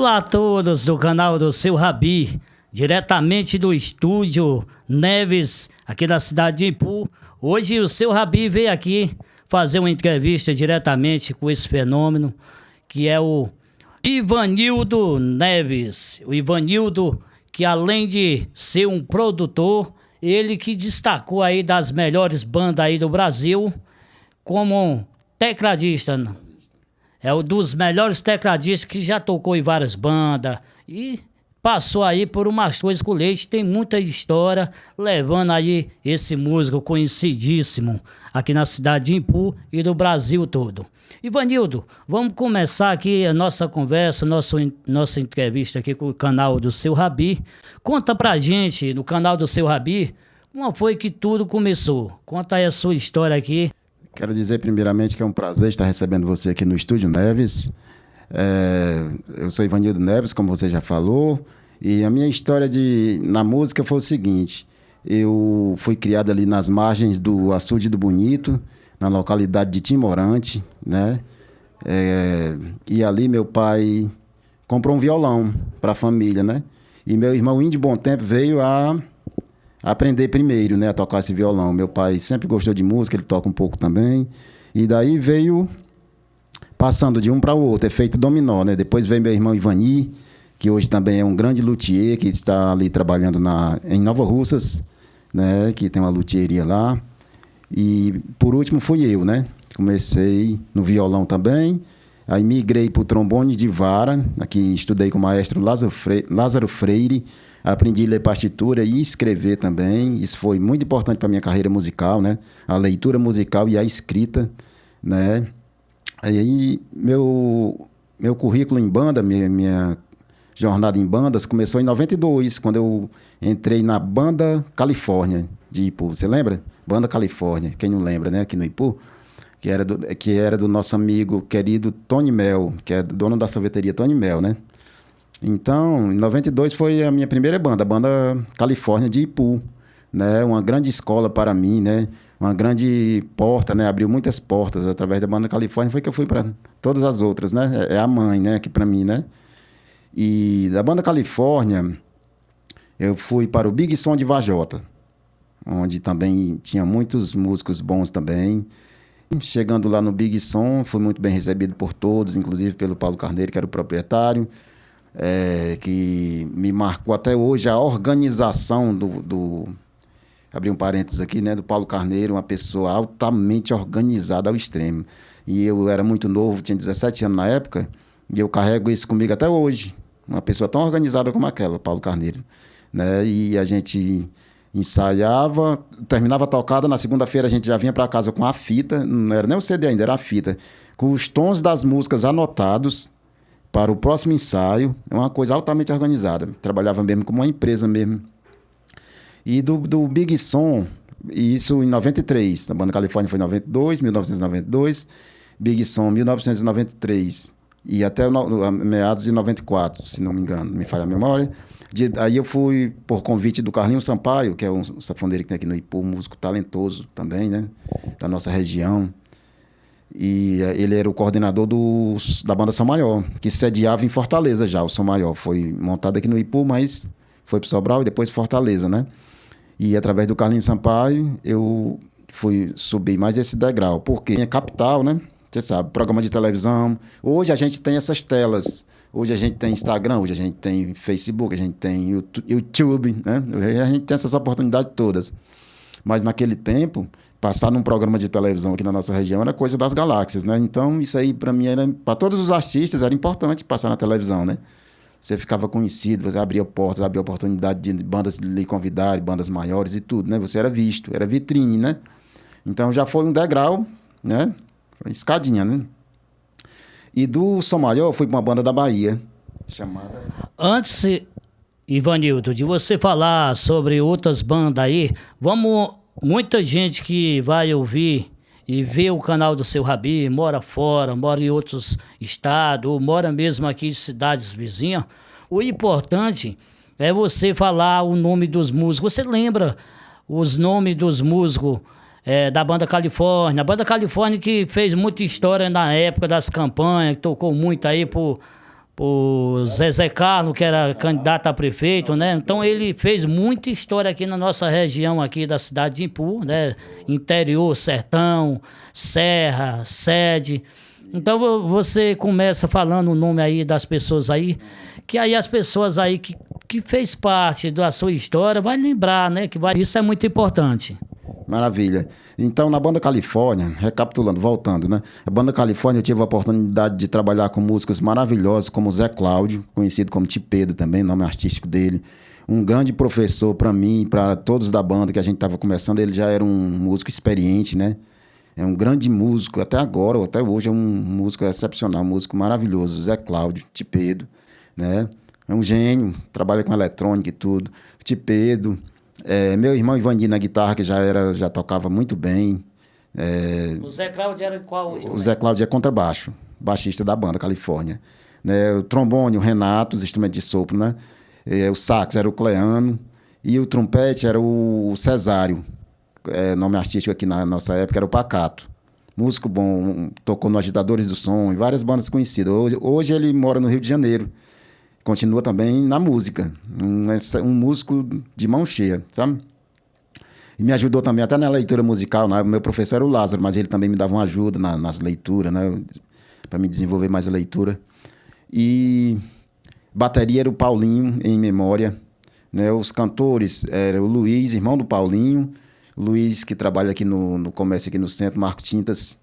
Olá a todos do canal do Seu Rabi, diretamente do estúdio Neves, aqui da cidade de Ipu. Hoje o Seu Rabi veio aqui fazer uma entrevista diretamente com esse fenômeno, que é o Ivanildo Neves. O Ivanildo, que além de ser um produtor, ele que destacou aí das melhores bandas aí do Brasil, como tecladista. É um dos melhores tecladistas que já tocou em várias bandas e passou aí por umas coisas com leite. Tem muita história levando aí esse músico conhecidíssimo aqui na cidade de Ipu e do Brasil todo. Ivanildo, vamos começar aqui a nossa conversa, nossa entrevista aqui com o canal do Seu Rabi. Conta pra gente, no canal do Seu Rabi, como foi que tudo começou? Conta aí a sua história aqui. Quero dizer primeiramente que é um prazer estar recebendo você aqui no Estúdio Neves. Eu sou Ivanildo Neves, como você já falou, e a minha história na música foi o seguinte: eu fui criado ali nas margens do Açude do Bonito, na localidade de Timorante, né? E ali meu pai comprou um violão para a família, né? E meu irmão Índio Bom Tempo veio a aprender primeiro, né, a tocar esse violão. Meu pai sempre gostou de música, ele toca um pouco também. E daí veio passando de um para o outro, efeito dominó, né? Depois veio meu irmão Ivani, que hoje também é um grande luthier, que está ali trabalhando em Nova Russas, né, que tem uma luthieria lá. E por último fui eu, né? Comecei no violão também, aí migrei para o trombone de vara, aqui estudei com o maestro Lázaro Freire. Aprendi a ler partitura e escrever também. Isso foi muito importante para a minha carreira musical, né? A leitura musical e a escrita, né? Aí meu currículo em banda, minha jornada em bandas começou em 92, quando eu entrei na Banda Califórnia de Ipu. Você lembra? Banda Califórnia, quem não lembra, né? Aqui no Ipu. Que era do nosso amigo querido Tony Mel, que é dono da sorveteria Tony Mel, né? Então, em 92 foi a minha primeira banda, a Banda Califórnia de Ipu, né? Uma grande escola para mim, né? Uma grande porta, né? Abriu muitas portas através da Banda Califórnia, foi que eu fui para todas as outras, né? É a mãe, né? Aqui para mim, né? E da Banda Califórnia, eu fui para o Big Som de Vajota, onde também tinha muitos músicos bons também. Chegando lá no Big Som, fui muito bem recebido por todos, inclusive pelo Paulo Carneiro, que era o proprietário. Que me marcou até hoje a organização abri um parênteses aqui, né, do Paulo Carneiro, uma pessoa altamente organizada ao extremo. E eu era muito novo, tinha 17 anos na época, e eu carrego isso comigo até hoje. Uma pessoa tão organizada como aquela, Paulo Carneiro, né? E a gente ensaiava, terminava a tocada, na segunda-feira a gente já vinha para casa com a fita, não era nem o CD ainda, era a fita, com os tons das músicas anotados para o próximo ensaio. É uma coisa altamente organizada. Trabalhava mesmo como uma empresa mesmo. E do Big Som, isso em 93. A Banda Califórnia foi em 1992. Big Som, 1993. E até meados de 94, se não me engano, me falha a memória. Aí eu fui por convite do Carlinhos Sampaio, que é um sanfoneiro que tem aqui no Ipu, um músico talentoso também, né? Da nossa região. E ele era o coordenador da Banda Som Maior, que sediava em Fortaleza já. O Som Maior foi montado aqui no Ipu, mas foi para Sobral e depois Fortaleza, né? E através do Carlinhos Sampaio, eu fui subir mais esse degrau. Porque é capital, né? Você sabe, programa de televisão. Hoje a gente tem essas telas. Hoje a gente tem Instagram, hoje a gente tem Facebook, a gente tem YouTube, né? Hoje a gente tem essas oportunidades todas. Mas naquele tempo, passar num programa de televisão aqui na nossa região era coisa das galáxias, né? Então, isso aí, para mim, para todos os artistas, era importante passar na televisão, né? Você ficava conhecido, você abria portas, abria oportunidade de bandas lhe convidarem, bandas maiores e tudo, né? Você era visto, era vitrine, né? Então, já foi um degrau, né? Foi escadinha, né? E do Som Maior, eu fui para uma banda da Bahia, chamada... Antes, Ivanildo, de você falar sobre outras bandas aí, muita gente que vai ouvir e ver o canal do Seu Rabi, mora fora, mora em outros estados, ou mora mesmo aqui em cidades vizinhas, o importante é você falar o nome dos músicos. Você lembra os nomes dos músicos da Banda Califórnia? A Banda Califórnia que fez muita história na época das campanhas, que tocou muito aí por por Zezé Carlos, que era candidato a prefeito, né? Então ele fez muita história aqui na nossa região aqui da cidade de Ipu, né? Interior, sertão, serra, sede. Então você começa falando o nome aí das pessoas aí, que aí as pessoas aí que fez parte da sua história vai lembrar, né? Isso é muito importante. Maravilha. Então, na Banda Califórnia, recapitulando, voltando, né? A Banda Califórnia eu tive a oportunidade de trabalhar com músicos maravilhosos como Zé Cláudio, conhecido como Tipedo também, nome artístico dele. Um grande professor para mim e para todos da banda que a gente estava começando. Ele já era um músico experiente, né? É um grande músico, até agora, até hoje é um músico excepcional, um músico maravilhoso, Zé Cláudio, Tipedo, né? É um gênio, trabalha com eletrônica e tudo. Tipedo. Meu irmão Ivani na guitarra, que já tocava muito bem. O Zé Cláudio era qual? O Zé Cláudio é contrabaixo, baixista da Banda Califórnia. O trombone, o Renato, os instrumentos de sopro, né? O sax era o Cleano. E o trompete era o Cesário. Nome artístico aqui na nossa época era o Pacato. Músico bom, tocou no Agitadores do Som, em várias bandas conhecidas. Hoje ele mora no Rio de Janeiro. Continua também na música. Um músico de mão cheia, sabe? E me ajudou também até na leitura musical. Né? O meu professor era o Lázaro, mas ele também me dava uma ajuda nas leituras, né? Para me desenvolver mais a leitura. E bateria era o Paulinho, em memória. Né? Os cantores era o Luiz, irmão do Paulinho. O Luiz, que trabalha aqui no comércio, aqui no centro, Marco Tintas.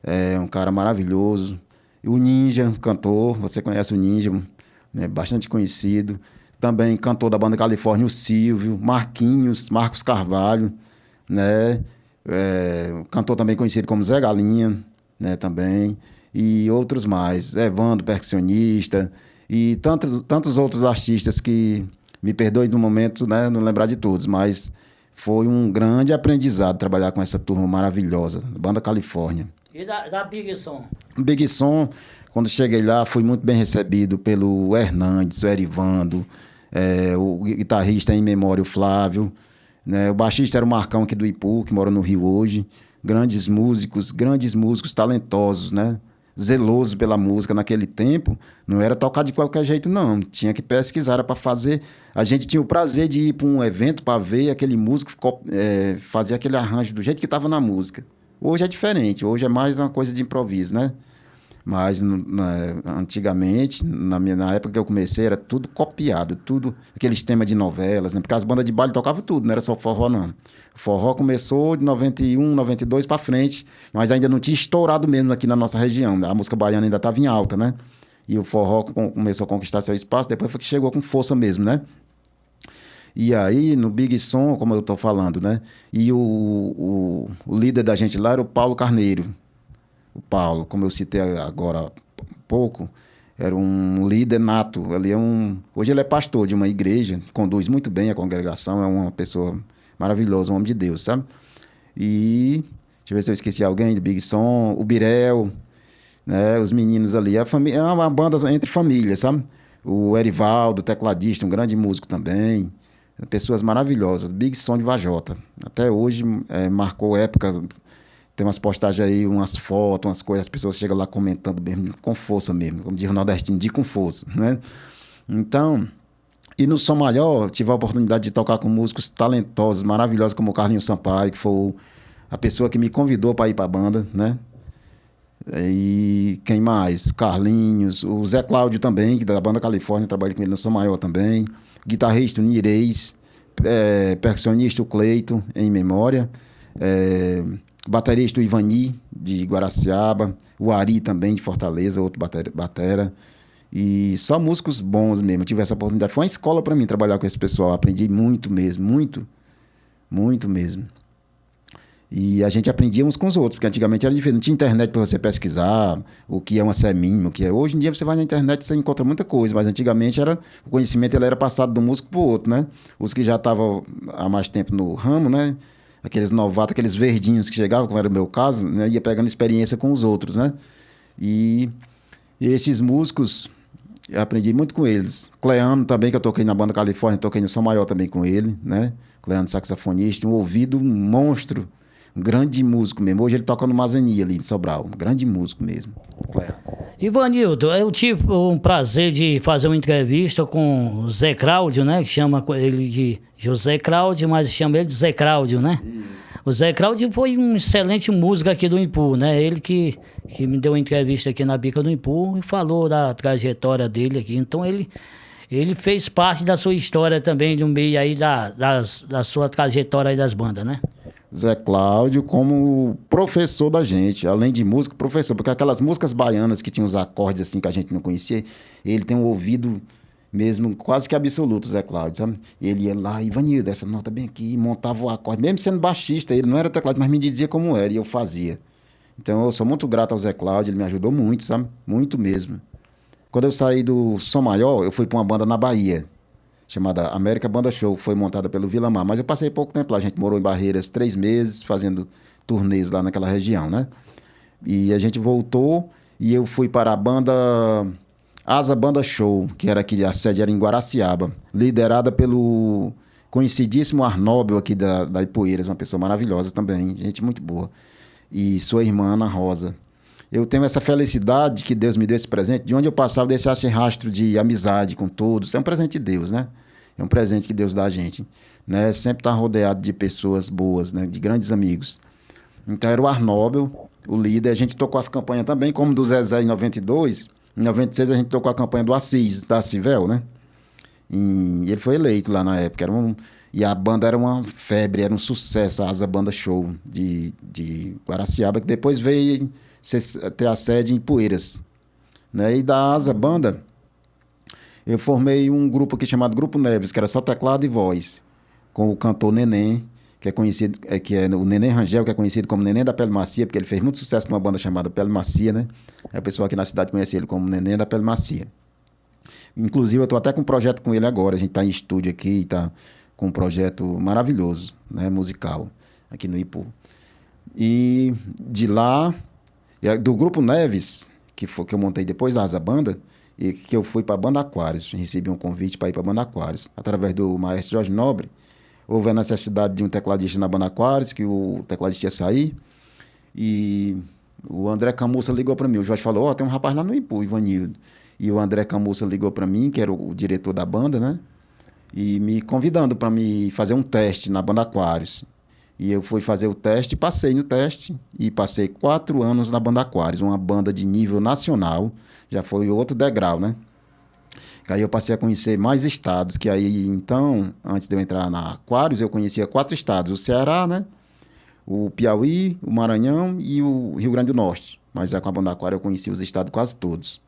É um cara maravilhoso. E o Ninja, cantor, você conhece o Ninja, né, bastante conhecido. Também cantor da Banda Califórnia, o Silvio, Marcos Carvalho, né? Cantor também conhecido como Zé Galinha, né, também. E outros mais, Evandro, percussionista, e tantos outros artistas que, me perdoem no momento, né, não lembrar de todos, mas foi um grande aprendizado trabalhar com essa turma maravilhosa, Banda Califórnia. E da Big Som? Big Som, quando cheguei lá, fui muito bem recebido pelo Hernandes, o Erivando, o guitarrista em memória, o Flávio, né? O baixista era o Marcão aqui do Ipu, que mora no Rio hoje. Grandes músicos talentosos, né? Zeloso pela música naquele tempo. Não era tocar de qualquer jeito, não. Tinha que pesquisar, era para fazer. A gente tinha o prazer de ir para um evento para ver aquele músico fazer aquele arranjo do jeito que estava na música. Hoje é diferente, hoje é mais uma coisa de improviso, né? Mas antigamente, na época que eu comecei, era tudo copiado, tudo aqueles temas de novelas, né? Porque as bandas de baile tocavam tudo, não era só forró, não. O forró começou de 91, 92 para frente, mas ainda não tinha estourado mesmo aqui na nossa região. A música baiana ainda estava em alta, né? E o forró começou a conquistar seu espaço, depois foi que chegou com força mesmo, né? E aí, no Big Som, como eu estou falando, né? E o líder da gente lá era o Paulo Carneiro. O Paulo, como eu citei agora há pouco, era um líder nato. Hoje ele é pastor de uma igreja, conduz muito bem a congregação, é uma pessoa maravilhosa, um homem de Deus, sabe? E, deixa eu ver se eu esqueci alguém do Big Som, o Birel, né? Os meninos ali. É uma banda entre famílias, sabe? O Erivaldo, tecladista, um grande músico também. Pessoas maravilhosas, Big Som de Vajota. Até hoje marcou época. Tem umas postagens aí, umas fotos, umas coisas, as pessoas chegam lá comentando mesmo, com força mesmo, como diz o nordestino, com força, né? Então, e no Som Maior, tive a oportunidade de tocar com músicos talentosos, maravilhosos, como o Carlinhos Sampaio, que foi a pessoa que me convidou para ir para a banda, né? E quem mais? Carlinhos, o Zé Cláudio também, que da Banda Califórnia, trabalhei com ele no Som Maior também. Guitarrista, o Nirês, percussionista, o Cleito, em memória. Baterista, o Ivani, de Guaraciaba. O Ari também, de Fortaleza, outro batera. E só músicos bons mesmo. Tive essa oportunidade. Foi uma escola para mim trabalhar com esse pessoal. Aprendi muito mesmo, muito mesmo. E a gente aprendia uns com os outros, porque antigamente era diferente. Não tinha internet para você pesquisar o que é uma semínima, o que é. Hoje em dia você vai na internet e você encontra muita coisa, mas antigamente o conhecimento ele era passado de um músico para o outro, né? Os que já estavam há mais tempo no ramo, né? Aqueles novatos, aqueles verdinhos que chegavam, como era o meu caso, né? Ia pegando experiência com os outros, né? E esses músicos, eu aprendi muito com eles. Cleano também, que eu toquei na Banda Califórnia, toquei no Som Maior também com ele, né? Cleano, saxofonista, um ouvido monstro. Um grande músico mesmo. Hoje ele toca no Mazani ali, de Sobral. Um grande músico mesmo. Ivanildo, eu tive o prazer de fazer uma entrevista com o Zé Cláudio, né? Que chama ele de José Cláudio, mas chama ele de Zé Cláudio, né? O Zé Cláudio foi um excelente músico aqui do Impu, né? Ele que me deu uma entrevista aqui na Bica do Impu e falou da trajetória dele aqui. Então ele fez parte da sua história também, no meio aí da sua trajetória aí das bandas, né? Zé Cláudio como professor da gente, além de músico, professor, porque aquelas músicas baianas que tinham os acordes assim que a gente não conhecia, ele tem um ouvido mesmo quase que absoluto, Zé Cláudio, sabe? Ele ia lá, Ivanildo, essa nota bem aqui, montava o acorde, mesmo sendo baixista, ele não era teclado, mas me dizia como era e eu fazia. Então eu sou muito grato ao Zé Cláudio, ele me ajudou muito, sabe? Muito mesmo. Quando eu saí do Som Maior, eu fui para uma banda na Bahia, chamada América Banda Show, que foi montada pelo Vila Mar. Mas eu passei pouco tempo lá. A gente morou em Barreiras 3 meses, fazendo turnês lá naquela região, né? E a gente voltou e eu fui para a banda Asa Banda Show, que era aqui, a sede era em Guaraciaba, liderada pelo conhecidíssimo Arnóbio aqui da Ipueiras, uma pessoa maravilhosa também, gente muito boa. E sua irmã, Ana Rosa. Eu tenho essa felicidade que Deus me deu esse presente, de onde eu passava, eu deixasse rastro de amizade com todos. É um presente de Deus, né? É um presente que Deus dá a gente, né? Sempre estar rodeado de pessoas boas, né? De grandes amigos. Então era o Arnóbio, o líder. A gente tocou as campanhas também, como do Zezé em 92. Em 96 a gente tocou a campanha do Assis, da Civel, né? E ele foi eleito lá na época. E a banda era uma febre, era um sucesso, a Asa Banda Show de Guaraciaba, que depois veio ter a sede em Poeiras, né? E da Asa Banda eu formei um grupo aqui chamado Grupo Neves, que era só teclado e voz, com o cantor Neném, que é conhecido, que é o Neném Rangel, que é conhecido como Neném da Pele Macia, porque ele fez muito sucesso numa banda chamada Pele Macia, né? A pessoa aqui na cidade conhece ele como Neném da Pele Macia. Inclusive eu estou até com um projeto com ele agora, a gente está em estúdio aqui, está com um projeto maravilhoso, né? Musical, aqui no Ipu. E de lá, do Grupo Neves, que eu montei depois da Asa Banda, e que eu fui para a Banda Aquários. Recebi um convite para ir para a Banda Aquários. Através do maestro Jorge Nobre, houve a necessidade de um tecladista na Banda Aquários, que o tecladista ia sair. E o André Camussa ligou para mim. O Jorge falou, tem um rapaz lá no Ipu, Ivanildo. E o André Camussa ligou para mim, que era o diretor da banda, né? E me convidando para me fazer um teste na Banda Aquários. E eu fui fazer o teste, passei no teste e passei 4 anos na Banda Aquários, uma banda de nível nacional, já foi outro degrau, né? Aí eu passei a conhecer mais estados, que aí então, antes de eu entrar na Aquários, eu conhecia 4 estados, o Ceará, né? O Piauí, o Maranhão e o Rio Grande do Norte. Mas com a Banda Aquários eu conheci os estados quase todos,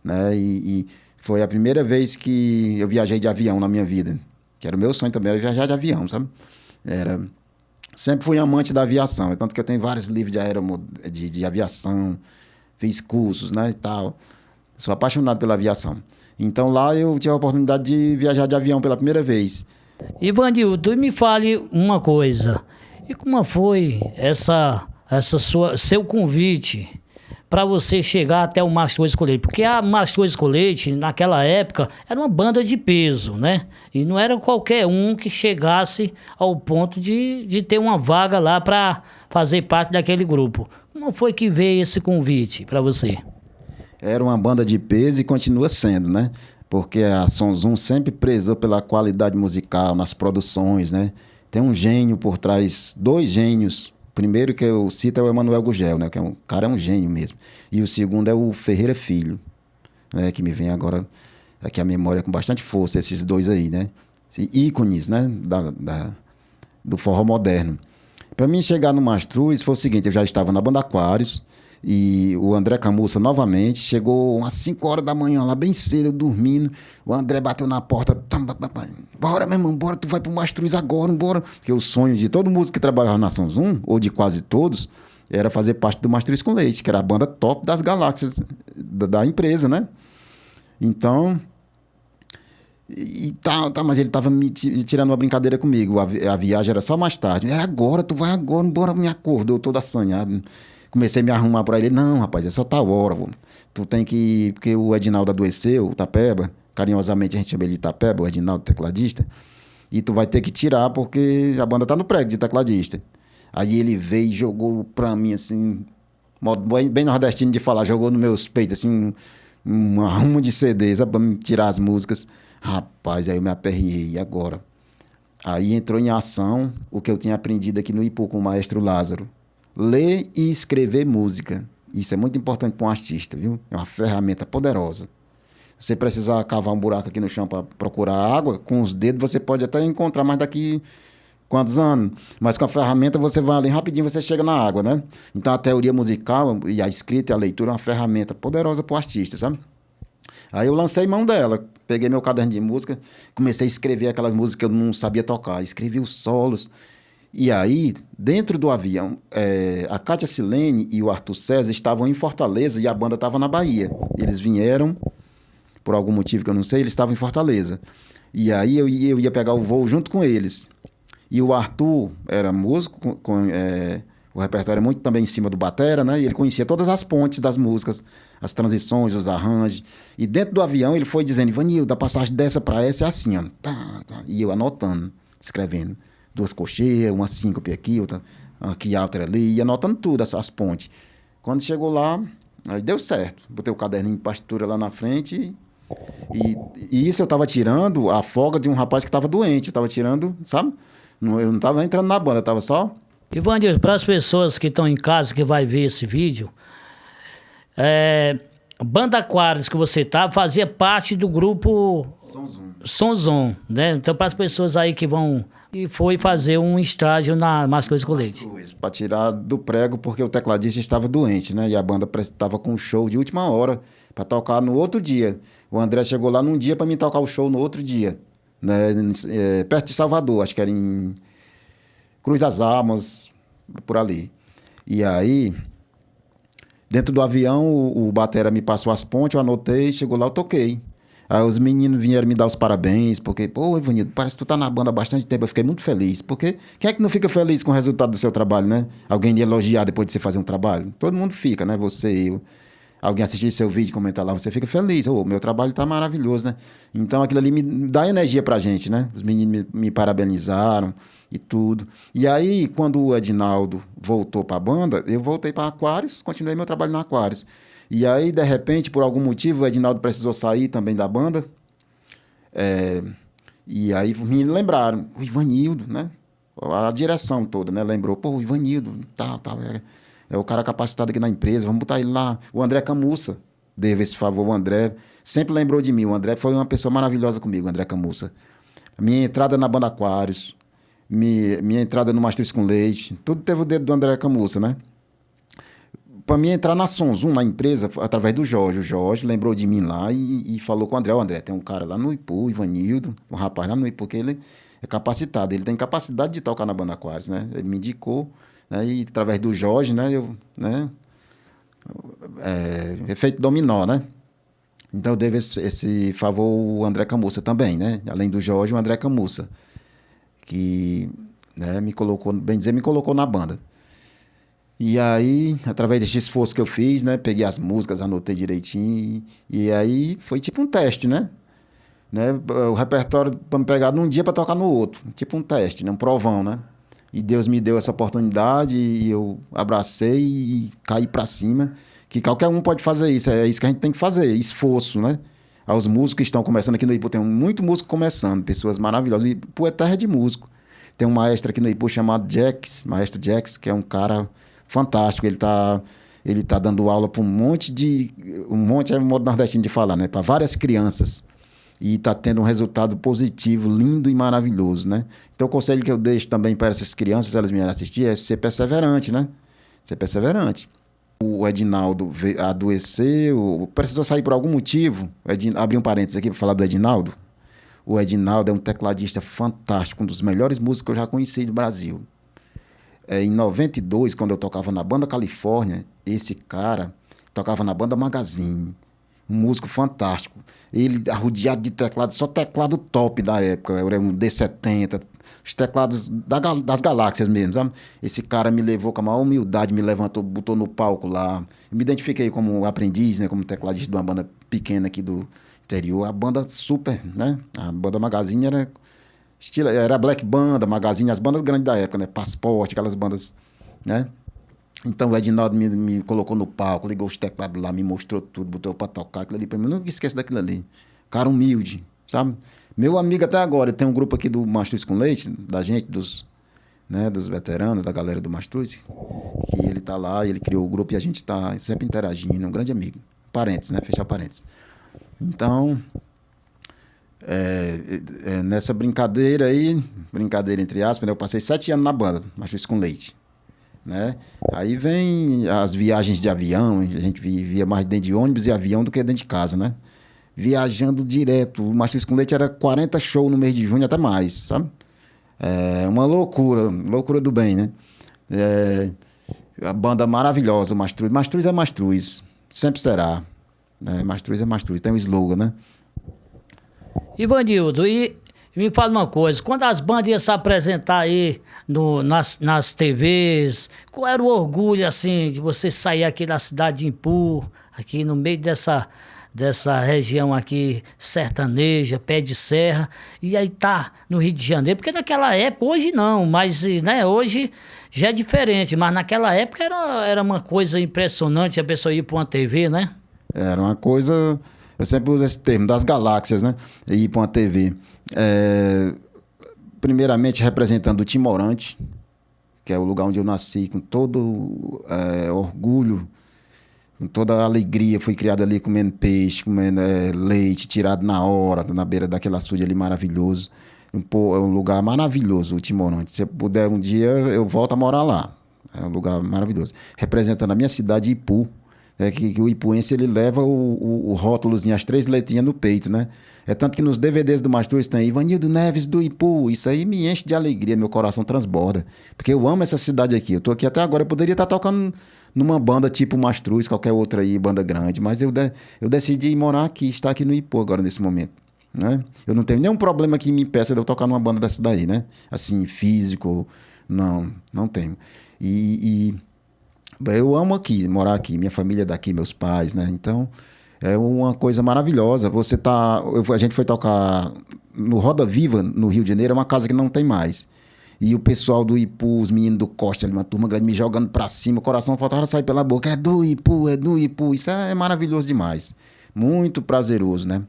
né? E foi a primeira vez que eu viajei de avião na minha vida, que era o meu sonho também, era viajar de avião, sabe? Sempre fui amante da aviação, tanto que eu tenho vários livros de aviação, fiz cursos, né, e tal. Sou apaixonado pela aviação. Então lá eu tive a oportunidade de viajar de avião pela primeira vez. Ivanildo, me fale uma coisa. E como foi seu convite para você chegar até o Mastor Escolete? Porque a Mastor Escolete, naquela época, era uma banda de peso, né? E não era qualquer um que chegasse ao ponto de ter uma vaga lá para fazer parte daquele grupo. Como foi que veio esse convite para você? Era uma banda de peso e continua sendo, né? Porque a Sonzum sempre prezou pela qualidade musical nas produções, né? Tem um gênio por trás, 2 gênios. O primeiro que eu cito é o Emanuel Gugel, né? Que o cara é um gênio mesmo. E o segundo é o Ferreira Filho, né? Que me vem agora aqui a memória com bastante força, esses 2 aí, né? Ícones, né? Do forró moderno. Para mim chegar no Mastruz foi o seguinte, eu já estava na Banda Aquários e o André Camussa novamente chegou umas 5 horas da manhã lá, bem cedo, eu dormindo. O André bateu na porta, bora meu irmão, bora, tu vai pro Mastruz agora, bora. Porque o sonho de todo músico que trabalhava na Sonzum, ou de quase todos, era fazer parte do Mastruz com Leite, que era a banda top das galáxias da empresa, né? Então... mas ele tava me tirando uma brincadeira comigo. A viagem era só mais tarde. Agora, tu vai agora, bora, me acordou todo assanhado. Comecei a me arrumar pra ele. Não, rapaz, é só tal hora. Tu tem que ir, porque o Edinaldo adoeceu, o Tapeba, carinhosamente a gente chama ele de Tapeba, o Edinaldo, tecladista. E tu vai ter que tirar, porque a banda tá no prego de tecladista. Aí ele veio e jogou pra mim assim, Modo bem nordestino de falar, jogou nos meus peitos, assim, um arrumo de CD, sabe, pra me tirar as músicas. Rapaz, aí eu me aperriei, e agora? Aí entrou em ação o que eu tinha aprendido aqui no Ipu com o maestro Lázaro. Ler e escrever música. Isso é muito importante para um artista, viu? É uma ferramenta poderosa. Você precisar cavar um buraco aqui no chão para procurar água, com os dedos você pode até encontrar mais daqui quantos anos. Mas com a ferramenta você vai ali rapidinho, você chega na água, né? Então a teoria musical e a escrita e a leitura é uma ferramenta poderosa para o artista, sabe? Aí eu lancei mão dela, peguei meu caderno de música, comecei a escrever aquelas músicas que eu não sabia tocar, escrevi os solos. E aí, dentro do avião, a Kátia Silene e o Arthur César estavam em Fortaleza e a banda estava na Bahia. Eles vieram, por algum motivo que eu não sei, eles estavam em Fortaleza. E aí eu ia pegar o voo junto com eles. E o Arthur era músico, o repertório é muito também em cima do batera, né? E ele conhecia todas as pontes das músicas, as transições, os arranjos. E dentro do avião ele foi dizendo: Ivanildo, a passagem dessa para essa é assim, ó. Tá, tá. E eu anotando, escrevendo. 2 cocheias, uma síncope aqui, outra aqui, outra ali. E anotando tudo, as pontes. Quando chegou lá, aí deu certo. Botei o caderninho de partitura lá na frente. E isso eu estava tirando a folga de um rapaz que estava doente. Eu estava tirando, sabe? Eu não estava entrando na banda, eu estava só... Ivanildo, para as pessoas que estão em casa, que vai ver esse vídeo, Banda Aquários que você tá, fazia parte do grupo Sonzon, né? Então, para as pessoas aí que vão... E foi fazer um estágio na Mais Coisas com Leite. Para tirar do prego, porque o tecladista estava doente, né? E a banda estava com um show de última hora para tocar no outro dia. O André chegou lá num dia para me tocar o show no outro dia, né? Perto de Salvador, acho que era em Cruz das Almas, por ali. E aí, dentro do avião, o batera me passou as pontes, eu anotei, chegou lá, eu toquei. Aí os meninos vieram me dar os parabéns, porque, pô, Ivanildo, parece que tu tá na banda há bastante tempo. Eu fiquei muito feliz, porque quem é que não fica feliz com o resultado do seu trabalho, né? Alguém lhe elogiar depois de você fazer um trabalho? Todo mundo fica, né? Você, eu. Alguém assistir seu vídeo, comentar lá, você fica feliz. Ô, meu trabalho tá maravilhoso, né? Então aquilo ali me dá energia pra gente, né? Os meninos me parabenizaram e tudo. E aí, quando o Edinaldo voltou pra banda, eu voltei pra Aquários, continuei meu trabalho na Aquários. E aí, de repente, por algum motivo, o Edinaldo precisou sair também da banda. E aí me lembraram, o Ivanildo, né? A direção toda, né? Lembrou, pô, o Ivanildo, tá, é o cara capacitado aqui na empresa, vamos botar ele lá. O André Camussa, devo esse favor, o André sempre lembrou de mim. O André foi uma pessoa maravilhosa comigo, o André Camussa. Minha entrada na banda Aquários, minha entrada no Mastruz com Leite, tudo teve o dedo do André Camussa, né? Para mim entrar na Sonzum, na empresa, através do Jorge. O Jorge lembrou de mim lá e falou com o André. O André, tem um cara lá no Ipu, o Ivanildo, um rapaz lá no Ipu, que ele é capacitado. Ele tem capacidade de tocar na banda Aquários, né? Ele me indicou, né? E através do Jorge, né? Efeito dominó, né? Então eu devo esse favor ao André Camussa também, né? Além do Jorge, o André Camussa, que, né, me colocou, bem dizer, me colocou na banda. E aí, através desse esforço que eu fiz, né? Peguei as músicas, anotei direitinho. E aí foi tipo um teste, né? O repertório para me pegar num dia para tocar no outro. Tipo um teste, né? Um provão, né? E Deus me deu essa oportunidade e eu abracei e caí para cima. Que qualquer um pode fazer isso. É isso que a gente tem que fazer. Esforço, né? Aos músicos que estão começando aqui no Ipu. Tem muito músico começando. Pessoas maravilhosas. O Ipu é terra de músico. Tem um maestro aqui no Ipu chamado Jax. Maestro Jax, que é um cara... fantástico, ele tá dando aula para um monte é o modo nordestino de falar, né? Para várias crianças. E tá tendo um resultado positivo, lindo e maravilhoso, né? Então o conselho que eu deixo também para essas crianças, elas vierem assistir, é ser perseverante, né? Ser perseverante. O Edinaldo adoeceu, precisou sair por algum motivo. Abri um parênteses aqui para falar do Edinaldo. O Edinaldo é um tecladista fantástico, um dos melhores músicos que eu já conheci do Brasil. Em 92, quando eu tocava na banda Califórnia, esse cara tocava na banda Magazine, um músico fantástico. Ele arrodeado de teclado, só teclado top da época, era um D70, os teclados das galáxias mesmo, sabe? Esse cara me levou com a maior humildade, me levantou, botou no palco lá. Eu me identifiquei como aprendiz, né, como tecladista de uma banda pequena aqui do interior. A banda super, né? A banda Magazine era Black Banda, Magazine, as bandas grandes da época, né? Passaporte, aquelas bandas, né? Então o Edinaldo me colocou no palco, ligou os teclados lá, me mostrou tudo, botou pra tocar aquilo ali pra mim. Eu nunca esqueço daquilo ali. Cara humilde, sabe? Meu amigo até agora, tem um grupo aqui do Mastruz com Leite, da gente, dos veteranos, da galera do Mastruz, que ele tá lá, ele criou o grupo e a gente tá sempre interagindo, um grande amigo. Parênteses, né? Fechar parênteses. Então, nessa brincadeira aí, brincadeira entre aspas, né? Eu passei 7 anos na banda, Mastruz com Leite. Né? Aí vem as viagens de avião, a gente via mais dentro de ônibus e avião do que dentro de casa, né? Viajando direto, o Mastruz com Leite era 40 shows no mês de junho, até mais, sabe? Uma loucura, loucura do bem, né? A banda maravilhosa, o Mastruz. Mastruz é Mastruz, sempre será. Mastruz é Mastruz, tem um slogan, né? Ivanildo, e me fala uma coisa, quando as bandas iam se apresentar aí nas TVs, qual era o orgulho, assim, de você sair aqui da cidade de Impu, aqui no meio dessa região aqui sertaneja, pé de serra, e aí tá no Rio de Janeiro? Porque naquela época, hoje não, mas né, hoje já é diferente, mas naquela época era uma coisa impressionante a pessoa ir para uma TV, né? Era uma coisa, eu sempre uso esse termo, das galáxias, né? Ir para uma TV. Primeiramente representando o Timorante, que é o lugar onde eu nasci, com todo orgulho, com toda a alegria. Fui criado ali comendo peixe, comendo leite tirado na hora, na beira daquele açude ali maravilhoso. É um lugar maravilhoso, o Timorante. Se eu puder um dia, eu volto a morar lá. É um lugar maravilhoso. Representando a minha cidade, Ipu. Que o ipuense ele leva o rótulozinho, as 3 letrinhas no peito, né? É tanto que nos DVDs do Mastruz tem Ivanildo Neves do Ipu. Isso aí me enche de alegria, meu coração transborda. Porque eu amo essa cidade aqui. Eu tô aqui até agora, eu poderia estar tocando numa banda tipo Mastruz, qualquer outra aí, banda grande. Mas eu decidi morar aqui, estar aqui no Ipu agora, nesse momento. Né? Eu não tenho nenhum problema que me impeça de eu tocar numa banda dessa daí, né? Assim, físico, não tenho. Eu amo aqui, morar aqui, minha família é daqui, meus pais, né? Então, é uma coisa maravilhosa. A gente foi tocar no Roda Viva, no Rio de Janeiro, é uma casa que não tem mais. E o pessoal do Ipu, os meninos do Costa, ali, uma turma grande, me jogando pra cima, o coração faltava sair pela boca. É do Ipu, é do Ipu. Isso é maravilhoso demais. Muito prazeroso, né?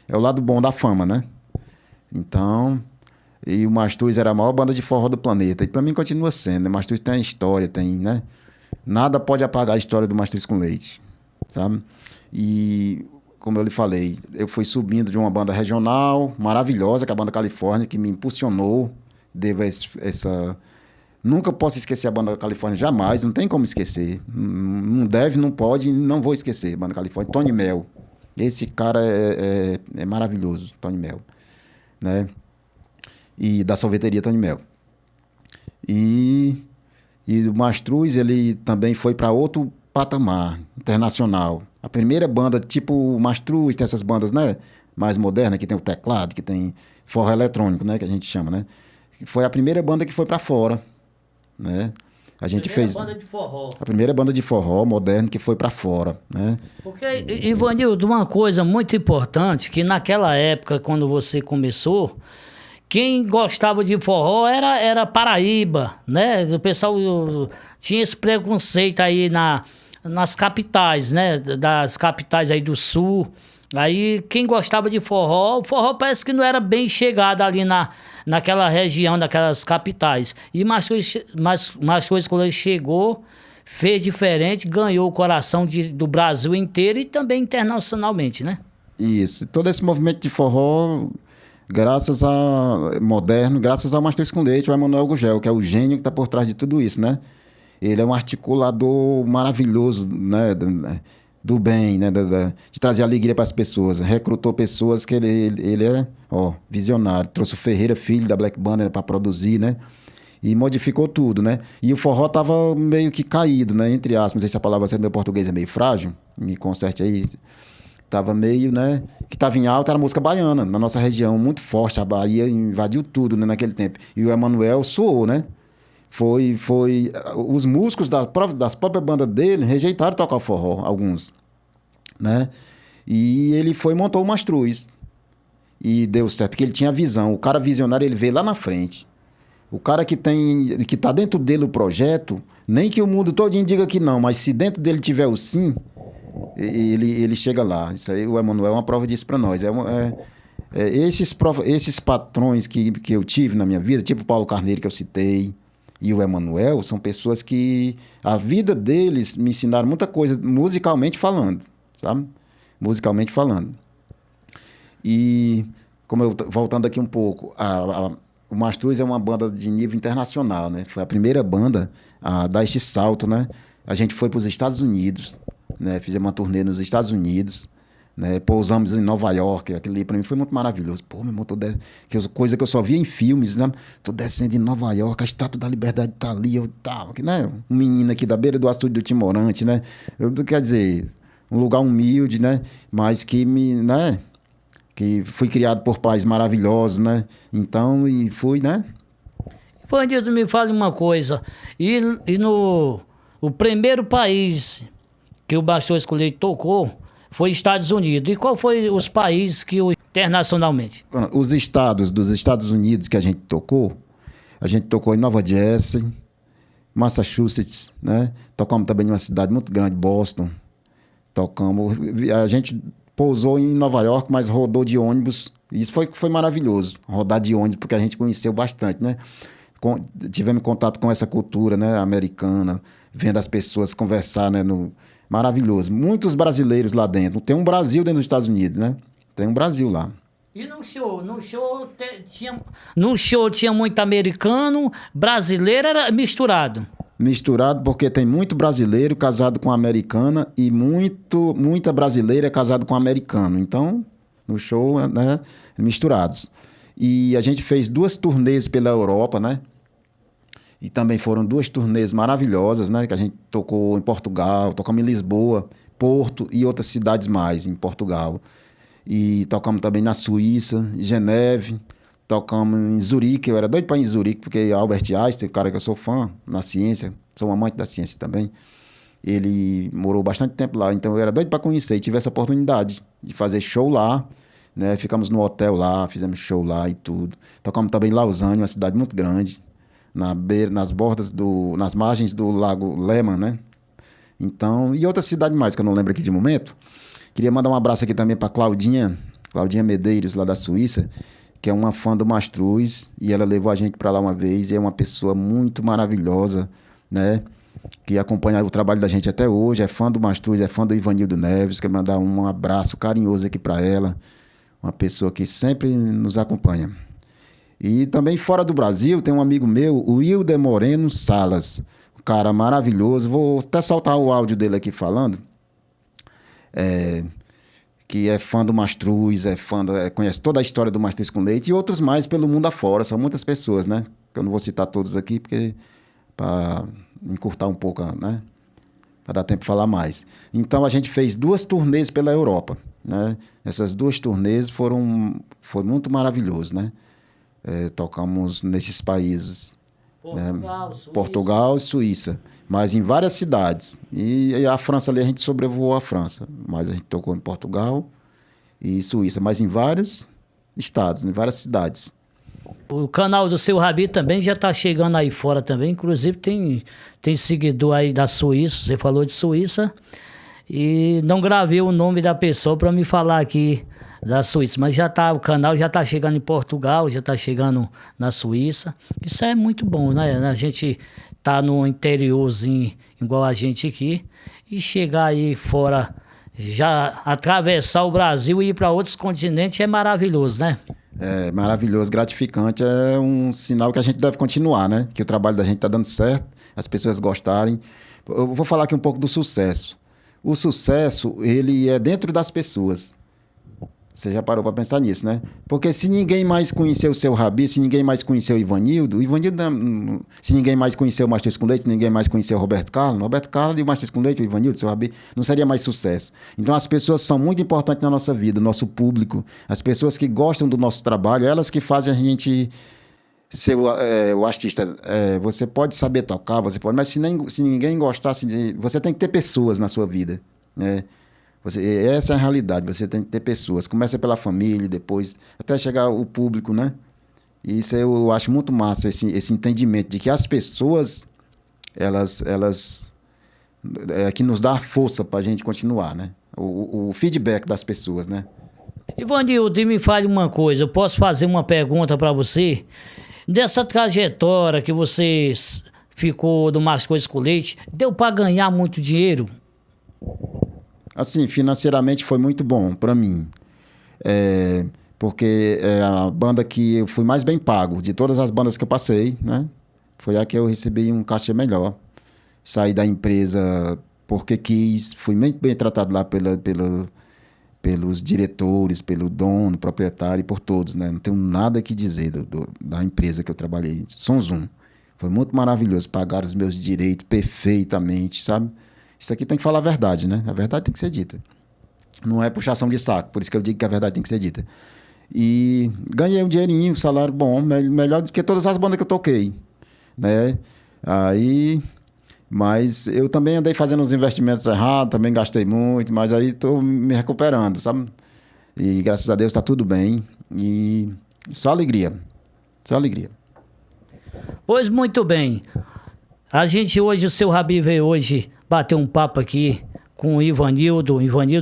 É o lado bom da fama, né? Então, e o Mastruz era a maior banda de forró do planeta. E pra mim continua sendo, né? Mastruz tem história, tem, né? Nada pode apagar a história do Mastruz com Leite, sabe? E, como eu lhe falei, eu fui subindo de uma banda regional maravilhosa, que é a Banda Califórnia, que me impulsionou, devo essa... Nunca posso esquecer a Banda Califórnia, jamais, não tem como esquecer. Não deve, não pode, não vou esquecer. Banda Califórnia, Tony Mel. Esse cara é maravilhoso, Tony Mel, né? E da sorveteria Tony Mel. E o Mastruz, ele também foi para outro patamar internacional. A primeira banda, tipo o Mastruz, tem essas bandas, né, mais modernas, que tem o teclado, que tem forró eletrônico, né, que a gente chama, né? Foi a primeira banda que foi para fora, né? A gente fez banda de forró. a primeira banda de forró moderno que foi para fora, né? Porque, Ivanildo, uma coisa muito importante, que naquela época, quando você começou, quem gostava de forró era Paraíba, né? O pessoal tinha esse preconceito aí nas capitais, né? Das capitais aí do sul. Aí quem gostava de forró, o forró parece que não era bem chegado ali naquela região, naquelas capitais. E Mastruz, quando ele chegou, fez diferente, ganhou o coração do Brasil inteiro e também internacionalmente, né? Isso. Todo esse movimento de forró, graças ao Mastruz com Leite, o Emanuel Gugel, que é o gênio que está por trás de tudo isso, né? Ele é um articulador maravilhoso, né? Do bem, né? De trazer alegria para as pessoas. Recrutou pessoas que ele é visionário. Trouxe o Ferreira Filho da Black Band para produzir, né? E modificou tudo, né? E o forró tava meio que caído, né? Entre aspas, não sei se a palavra meu português é meio frágil, me conserte aí. Tava meio, né? Que tava em alta era a música baiana, na nossa região, muito forte. A Bahia invadiu tudo, né, naquele tempo. E o Emanuel soou, né? Foi os músicos das próprias bandas dele rejeitaram tocar forró, alguns, né? E ele montou o Mastruz. E deu certo, porque ele tinha visão. O cara visionário, ele veio lá na frente. O cara que tá dentro dele o projeto, nem que o mundo todinho diga que não, mas se dentro dele tiver o sim, ele chega lá. Isso aí, o Emanuel é uma prova disso para nós. Esses patrões que eu tive na minha vida, tipo o Paulo Carneiro que eu citei, e o Emanuel, são pessoas que a vida deles me ensinaram muita coisa, musicalmente falando, sabe? Musicalmente falando. E, voltando aqui um pouco, o Mastruz é uma banda de nível internacional, né? Foi a primeira banda a dar este salto, né? A gente foi para os Estados Unidos, né? Fizemos uma turnê nos Estados Unidos, né? Pousamos em Nova York, aquilo ali para mim foi muito maravilhoso. Pô, meu irmão, coisa que eu só via em filmes, né? Tô descendo em Nova York, a Estátua da Liberdade tá ali, eu tava, né? Um menino aqui da beira do açude do Timorante, né? Quer dizer, um lugar humilde, né? Mas né? Que fui criado por pais maravilhosos, né? Então, e fui, né? Bandido, me fale uma coisa. E no o primeiro país que o Bastou Escolher tocou foi Estados Unidos. E qual foi os países que internacionalmente? Os estados dos Estados Unidos que a gente tocou em Nova Jersey, Massachusetts, né? Tocamos também em uma cidade muito grande, Boston. A gente pousou em Nova York, mas rodou de ônibus. Isso foi maravilhoso, rodar de ônibus, porque a gente conheceu bastante, né? Tivemos contato com essa cultura, né, americana, vendo as pessoas conversar, né, maravilhoso. Muitos brasileiros lá dentro. Tem um Brasil dentro dos Estados Unidos, né? Tem um Brasil lá. E no show tinha muito americano, brasileiro era misturado. Misturado porque tem muito brasileiro casado com americana e muita brasileira é casado com americano. Então, no show, né, misturados. E a gente fez 2 turnês pela Europa, né? E também foram 2 turnês maravilhosas, né? Que a gente tocou em Portugal, tocamos em Lisboa, Porto e outras cidades mais em Portugal. E tocamos também na Suíça, em Geneve, tocamos em Zurique. Eu era doido para ir em Zurique, porque Albert Einstein, o cara que eu sou fã na ciência, sou um amante da ciência também, ele morou bastante tempo lá, então eu era doido para conhecer e tive essa oportunidade de fazer show lá, né? Ficamos no hotel lá, fizemos show lá e tudo. Tocamos também em Lausanne, uma cidade muito grande, nas margens do Lago Léman, né? Então, e outra cidade mais que eu não lembro aqui de momento. Queria mandar um abraço aqui também para Claudinha Medeiros, lá da Suíça, que é uma fã do Mastruz, e ela levou a gente para lá uma vez, e é uma pessoa muito maravilhosa, né? Que acompanha o trabalho da gente até hoje, é fã do Mastruz, é fã do Ivanildo Neves. Quero mandar um abraço carinhoso aqui para ela, uma pessoa que sempre nos acompanha. E também fora do Brasil tem um amigo meu, o Wilder Moreno Salas, um cara maravilhoso. Vou até soltar o áudio dele aqui falando. Que é fã do Mastruz, conhece toda a história do Mastruz com Leite e outros mais pelo mundo afora. São muitas pessoas, né? Eu não vou citar todos aqui, porque para encurtar um pouco, né? Para dar tempo de falar mais. Então, a gente fez 2 turnês pela Europa, né? Essas 2 turnês foi muito maravilhoso, né? Tocamos nesses países. Portugal e Suíça, mas em várias cidades. E a França ali, a gente sobrevoou a França, mas a gente tocou em Portugal e Suíça, mas em vários estados, em várias cidades. O canal do Seu Rabi também já está chegando aí fora também, inclusive tem seguidor aí da Suíça, você falou de Suíça, e não gravei o nome da pessoa para me falar aqui da Suíça, mas o canal já está chegando em Portugal, já está chegando na Suíça. Isso é muito bom, né? A gente tá no interiorzinho igual a gente aqui e chegar aí fora, já atravessar o Brasil e ir para outros continentes é maravilhoso, né? É maravilhoso, gratificante, é um sinal que a gente deve continuar, né? Que o trabalho da gente está dando certo, as pessoas gostarem. Eu vou falar aqui um pouco do sucesso. O sucesso, ele é dentro das pessoas. Você já parou para pensar nisso, né? Porque se ninguém mais conheceu o Seu Rabi, se ninguém mais conheceu o Ivanildo, se ninguém mais conheceu o Mastruz com Leite, ninguém mais conheceu o Roberto Carlos e o Mastruz com Leite, o Ivanildo, o Seu Rabi, não seria mais sucesso. Então as pessoas são muito importantes na nossa vida, o nosso público, as pessoas que gostam do nosso trabalho, elas que fazem a gente ser o artista. Você pode saber tocar, mas se ninguém gostar, você tem que ter pessoas na sua vida, né? Essa é a realidade, você tem que ter pessoas. Começa pela família, depois até chegar o público, né? E isso eu acho muito massa, esse entendimento de que as pessoas, elas é que nos dá força para a gente continuar, né? O feedback das pessoas, né? Ivanildo, me fale uma coisa, eu posso fazer uma pergunta para você? Dessa trajetória que você ficou do Mais Coisas com Leite, deu para ganhar muito dinheiro? Assim, financeiramente foi muito bom para mim. Porque é a banda que eu fui mais bem pago de todas as bandas que eu passei, né? Foi a que eu recebi um cachê melhor. Saí da empresa porque quis, fui muito bem tratado lá pelos diretores, pelo dono, proprietário e por todos, né? Não tenho nada que dizer da empresa que eu trabalhei, Som Zoom. Foi muito maravilhoso, pagaram os meus direitos perfeitamente, sabe? Isso aqui tem que falar a verdade, né? A verdade tem que ser dita. Não é puxação de saco, por isso que eu digo que a verdade tem que ser dita. E ganhei um dinheirinho, um salário bom, melhor do que todas as bandas que eu toquei, né? Aí, mas eu também andei fazendo uns investimentos errados, também gastei muito, mas aí estou me recuperando, sabe? E graças a Deus está tudo bem e só alegria, só alegria. Pois muito bem. A gente hoje, o seu Rabi veio hoje bater um papo aqui com o Ivanildo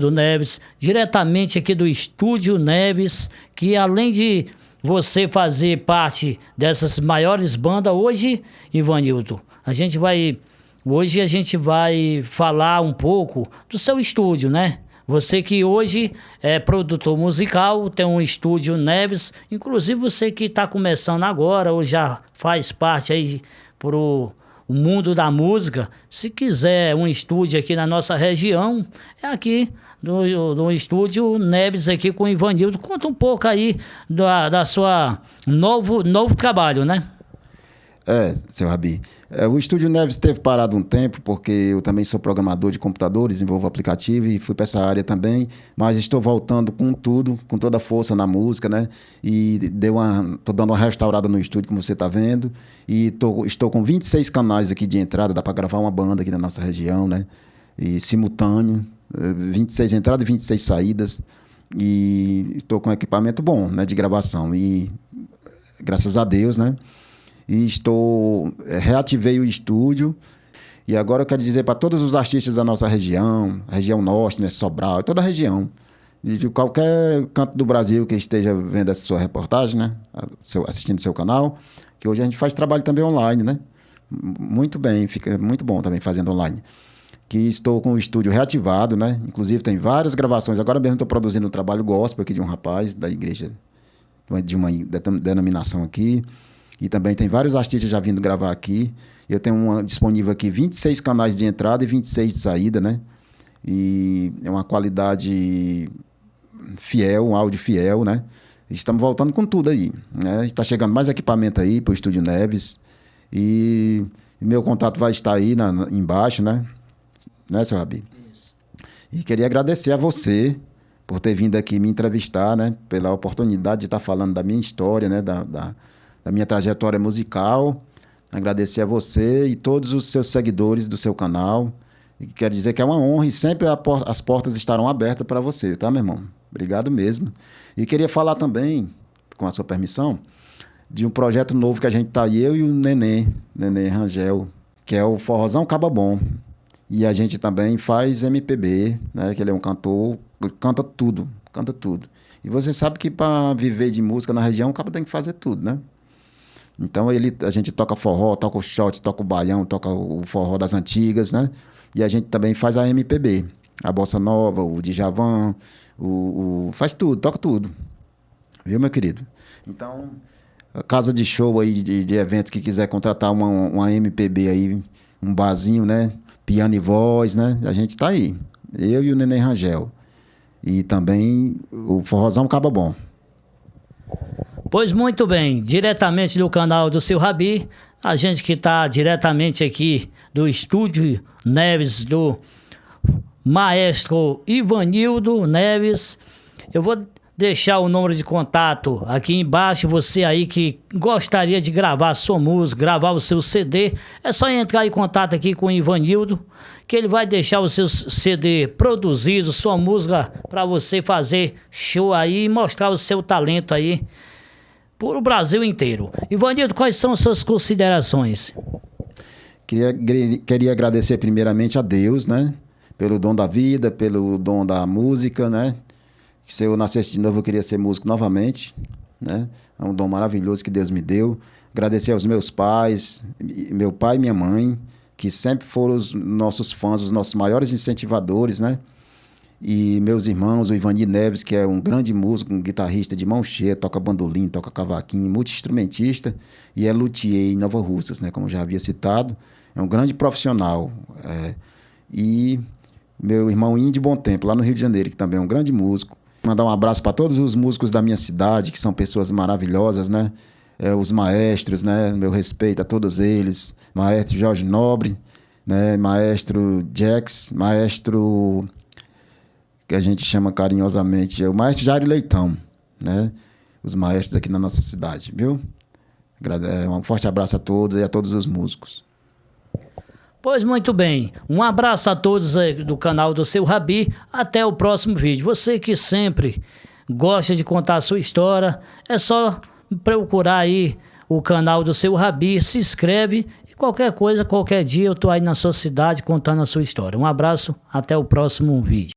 Neves, diretamente aqui do Estúdio Neves, que além de você fazer parte dessas maiores bandas, hoje, Ivanildo, hoje a gente vai falar um pouco do seu estúdio, né? Você que hoje é produtor musical, tem um Estúdio Neves, inclusive você que está começando agora ou já faz parte aí pro o mundo da música, se quiser um estúdio aqui na nossa região, é aqui do Estúdio Neves aqui com o Ivanildo. Conta um pouco aí da sua novo trabalho, né? Seu Rabi, o Estúdio Neves esteve parado um tempo, porque eu também sou programador de computador, desenvolvo aplicativo e fui para essa área também, mas estou voltando com tudo, com toda a força na música, né? E estou dando uma restaurada no estúdio, como você está vendo, e estou com 26 canais aqui de entrada, dá para gravar uma banda aqui na nossa região, né? E simultâneo, 26 entradas e 26 saídas, e estou com equipamento bom, né, de gravação, e graças a Deus, né? E reativei o estúdio e agora eu quero dizer para todos os artistas da nossa região, região norte, né, Sobral, toda a região, e de qualquer canto do Brasil que esteja vendo essa sua reportagem, né, assistindo o seu canal, que hoje a gente faz trabalho também online, né, muito bem, fica muito bom também fazendo online, que estou com o estúdio reativado, né, inclusive tem várias gravações, agora mesmo estou produzindo um trabalho gospel aqui de um rapaz da igreja, de uma denominação aqui. E também tem vários artistas já vindo gravar aqui. Eu tenho disponível aqui 26 canais de entrada e 26 de saída, né? E é uma qualidade fiel, um áudio fiel, né? Estamos voltando com tudo aí, né? Está chegando mais equipamento aí para o Estúdio Neves. E meu contato vai estar aí embaixo, né? Né, seu Rabi? Isso. E queria agradecer a você por ter vindo aqui me entrevistar, né? Pela oportunidade de estar falando da minha história, né? Da minha trajetória musical, agradecer a você e todos os seus seguidores do seu canal. E quero dizer que é uma honra e sempre as portas estarão abertas para você, tá, meu irmão? Obrigado mesmo. E queria falar também, com a sua permissão, de um projeto novo que a gente tá aí, eu e o Nenê Rangel, que é o Forrozão Caba Bom. E a gente também faz MPB, né? Que ele é um cantor, canta tudo. E você sabe que para viver de música na região, o cabo tem que fazer tudo, né? Então a gente toca forró, toca o shot, toca o baião, toca o forró das antigas, né? E a gente também faz a MPB, a bossa nova, o Djavan, faz tudo, toca tudo. Viu, meu querido? Então, a casa de show aí, de eventos que quiser contratar uma MPB aí, um barzinho, né? Piano e voz, né? A gente tá aí. Eu e o Nenê Rangel. E também o Forrozão Caba Bom. Pois muito bem, diretamente do canal do seu Rabi, a gente que está diretamente aqui do Estúdio Neves, do maestro Ivanildo Neves, eu vou deixar o número de contato aqui embaixo. Você aí que gostaria de gravar a sua música, gravar o seu CD, é só entrar em contato aqui com o Ivanildo, que ele vai deixar o seu CD produzido, sua música, para você fazer show aí e mostrar o seu talento aí por o Brasil inteiro. Ivanildo, quais são as suas considerações? Queria agradecer primeiramente a Deus, né? Pelo dom da vida, pelo dom da música, né? Se eu nascesse de novo, eu queria ser músico novamente, né? É um dom maravilhoso que Deus me deu. Agradecer aos meus pais, meu pai e minha mãe, que sempre foram os nossos fãs, os nossos maiores incentivadores, né? E meus irmãos, o Ivanildo Neves, que é um grande músico, um guitarrista de mão cheia, toca bandolim, toca cavaquinho, multi-instrumentista e é luthier em Nova Russas, né? Como já havia citado, é um grande profissional. E meu irmão Índio Bom Tempo, lá no Rio de Janeiro, que também é um grande músico. Mandar um abraço para todos os músicos da minha cidade, que são pessoas maravilhosas, né? Os maestros, né? Meu respeito a todos eles. Maestro Jorge Nobre, né? Maestro Jax, maestro que a gente chama carinhosamente, é o maestro Jair Leitão, né? Os maestros aqui na nossa cidade, viu? Um forte abraço a todos e a todos os músicos. Pois muito bem, um abraço a todos do canal do Seu Rabi, até o próximo vídeo. Você que sempre gosta de contar a sua história, é só procurar aí o canal do Seu Rabi, se inscreve e qualquer coisa, qualquer dia eu tô aí na sua cidade contando a sua história. Um abraço, até o próximo vídeo.